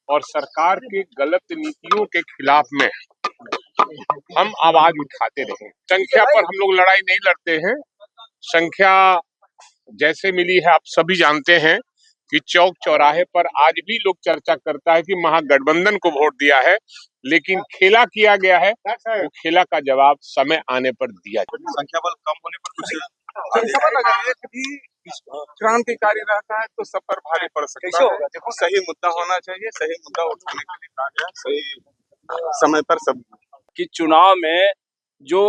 और सरकार के गलत नीतियों के खिलाफ में हम आवाज उठाते रहे। संख्या पर हम लोग लड़ाई नहीं लड़ते हैं। संख्या जैसे मिली है आप सभी जानते हैं कि चौक चौराहे पर आज भी लोग चर्चा करता है कि महागठबंधन को वोट दिया है, लेकिन खेला किया गया है, वो खेला का जवाब समय आने पर दिया जाए। संख्या बल कम होने पर कुछ संख्या बल अगर एक भी क्रांतिकारी रहता है तो सब पर भारी पड़ सकता है। देखो सही मुद्दा होना चाहिए, सही मुद्दा उठाने के लिए कहा गया, सही समय पर सब कि चुनाव में जो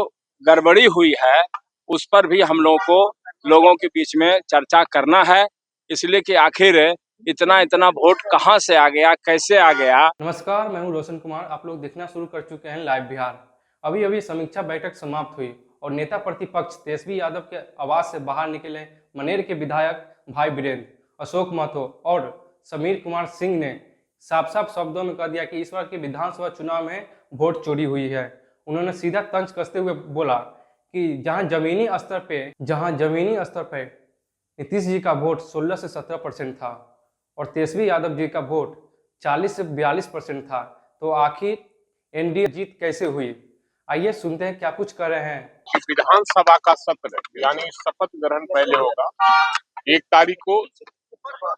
गड़बड़ी हुई है उस पर भी हम लोगों के बीच में चर्चा करना है, इसलिए कि आखिर इतना वोट कहां से आ गया, कैसे आ गया। नमस्कार, मैं हूं रोशन कुमार। आप लोग देखना शुरू कर चुके हैं लाइव बिहार। अभी समीक्षा बैठक समाप्त हुई और नेता प्रतिपक्ष तेजस्वी यादव के आवास से बाहर निकले मनेर के विधायक भाई वीरेंद्र, अशोक महतो और समीर कुमार सिंह ने साफ शब्दों में कह दिया कि इस बार के विधानसभा चुनाव में वोट चोरी हुई है। उन्होंने सीधा तंज कसते हुए बोला कि जहां जमीनी स्तर पर नीतीश जी का वोट 16 से 17% था और तेजस्वी यादव जी का वोट 40 से 42% था, तो आखिर एनडीए जीत कैसे हुई? आइए सुनते हैं क्या कुछ कर रहे हैं। विधानसभा का सत्र यानी शपथ ग्रहण पहले होगा 1 तारीख को,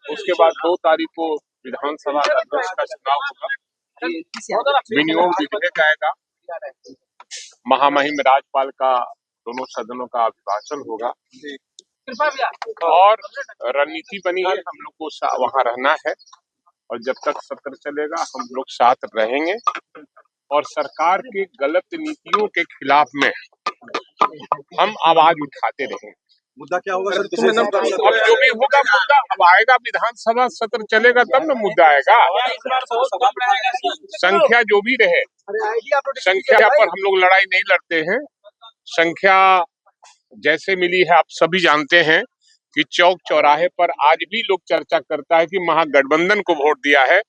उसके बाद 2 तारीख को विधानसभा अध्यक्ष का चुनाव होगा, विनियोग विधेयक आएगा, महामहिम राज्यपाल का दोनों सदनों का अभिभाषण होगा और रणनीति बनी है। हम लोग को वहां रहना है और जब तक सत्र चलेगा हम लोग साथ रहेंगे और सरकार के गलत नीतियों के खिलाफ में हम आवाज उठाते रहेंगे। मुद्दा क्या होगा सर? अब जो भी होगा मुद्दा अब आएगा, विधानसभा सत्र चलेगा तब ना मुद्दा आएगा। संख्या जो भी रहे, संख्या पर हम लोग लड़ाई नहीं लड़ते हैं। संख्या जैसे मिली है आप सभी जानते हैं कि चौक चौराहे पर आज भी लोग चर्चा करता है कि महागठबंधन को वोट दिया है,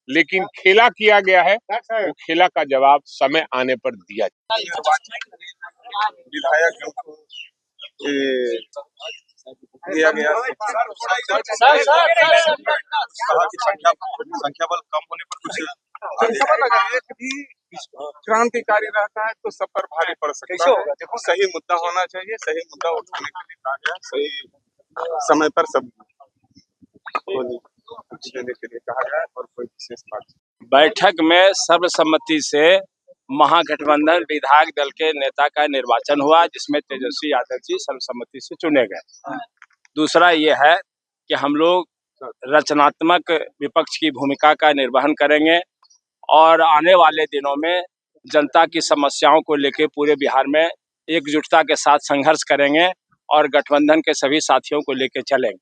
लेकिन खेला किया गया है, वो खेला का जवाब समय आने पर दिया जाए। विधायक दिया गया संख्या बल कम होने पर कुछ संख्या बल अगर एक भी क्रांतिकारी रहता है तो सब पर भारी पड़ सकता है। देखो सही मुद्दा होना चाहिए, सही मुद्दा उठाने के लिए कहा गया, सही समय पर सब लेने के लिए कहा गया और कोई विशेष बात। बैठक में सर्वसम्मति से महागठबंधन विधायक दल के नेता का निर्वाचन हुआ, जिसमें तेजस्वी यादव जी सर्वसम्मति से चुने गए। दूसरा ये है कि हम लोग रचनात्मक विपक्ष की भूमिका का निर्वहन करेंगे और आने वाले दिनों में जनता की समस्याओं को लेकर पूरे बिहार में एकजुटता के साथ संघर्ष करेंगे और गठबंधन के सभी साथियों को लेकर चलेंगे।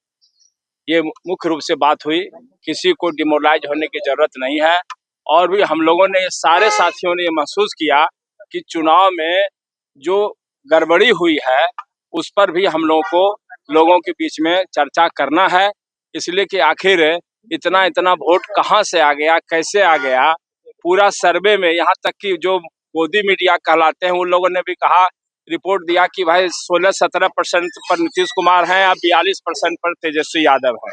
ये मुख्य रूप से बात हुई, किसी को डिमोरलाइज होने की जरूरत नहीं है। और भी हम लोगों ने, सारे साथियों ने ये महसूस किया कि चुनाव में जो गड़बड़ी हुई है उस पर भी हम लोगों के बीच में चर्चा करना है, इसलिए कि आखिर इतना वोट कहां से आ गया, कैसे आ गया। पूरा सर्वे में यहाँ तक कि जो गोदी मीडिया कहलाते हैं उन लोगों ने भी कहा, रिपोर्ट दिया कि भाई 16-17% पर नीतीश कुमार हैं, अब 42% पर तेजस्वी यादव है।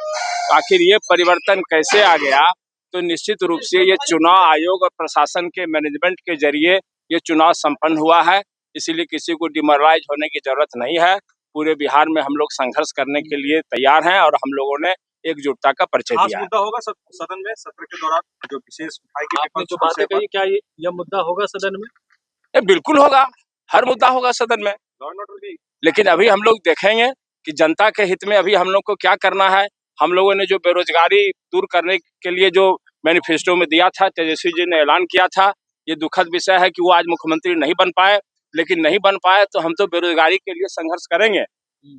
आखिर ये परिवर्तन कैसे आ गया? तो निश्चित रूप से ये चुनाव आयोग और प्रशासन के मैनेजमेंट के जरिए ये चुनाव संपन्न हुआ है, इसीलिए किसी को डिमोरलाइज होने की जरूरत नहीं है। पूरे बिहार में हम लोग संघर्ष करने के लिए तैयार हैं और हम लोगों ने एकजुटता का परिचय दिया है। मुद्दा होगा सदन में सत्र के दौरान जो विशेष आपने जो बातें कही, क्या यह मुद्दा होगा सदन में? बिल्कुल होगा, हर मुद्दा होगा सदन में, लेकिन अभी हम लोग देखेंगे कि जनता के हित में अभी हम लोग को क्या करना है। हम लोगों ने जो बेरोजगारी दूर करने के लिए जो मैनिफेस्टो में दिया था, तेजस्वी जी ने ऐलान किया था, ये दुखद विषय है कि वो आज मुख्यमंत्री नहीं बन पाए, लेकिन नहीं बन पाए तो हम तो बेरोजगारी के लिए संघर्ष करेंगे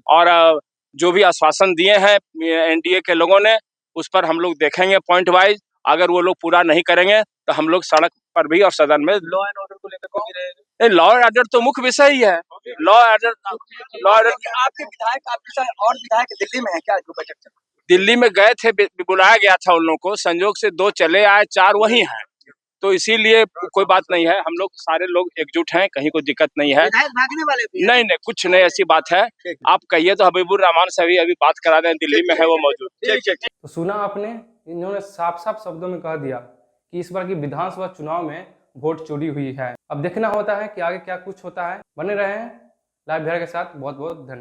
और जो भी आश्वासन दिए हैं एनडीए के लोगों ने उस पर हम लोग देखेंगे पॉइंट वाइज। अगर वो लोग पूरा नहीं करेंगे तो हम लोग सड़क पर भी और सदन में लॉ एंड ऑर्डर को लेकर लॉ एंड ऑर्डर तो मुख्य विषय ही है। लॉ ऑर्डर आपके विधायक, आपके साथ और विधायक दिल्ली में है क्या? जो बैठक चल दिल्ली में गए थे, बुलाया गया था उन लोगों को, संजोग से 2 चले आए, 4 वही हैं, तो इसीलिए कोई बात नहीं है। हम लोग सारे लोग एकजुट हैं, कहीं कोई दिक्कत नहीं है। भागने वाले भी नहीं, कुछ नहीं, ऐसी बात है। आप कहिए तो हबीबुर रहमान से अभी बात करा दें, दिल्ली में है वो मौजूद। तो सुना आपने, इन्होंने साफ शब्दों में कह दिया कि इस बार की विधानसभा चुनाव में वोट चोरी हुई है। अब देखना होता है कि आगे क्या कुछ होता है। बने रहे हैं लाइव बिहार के साथ। बहुत बहुत धन्यवाद।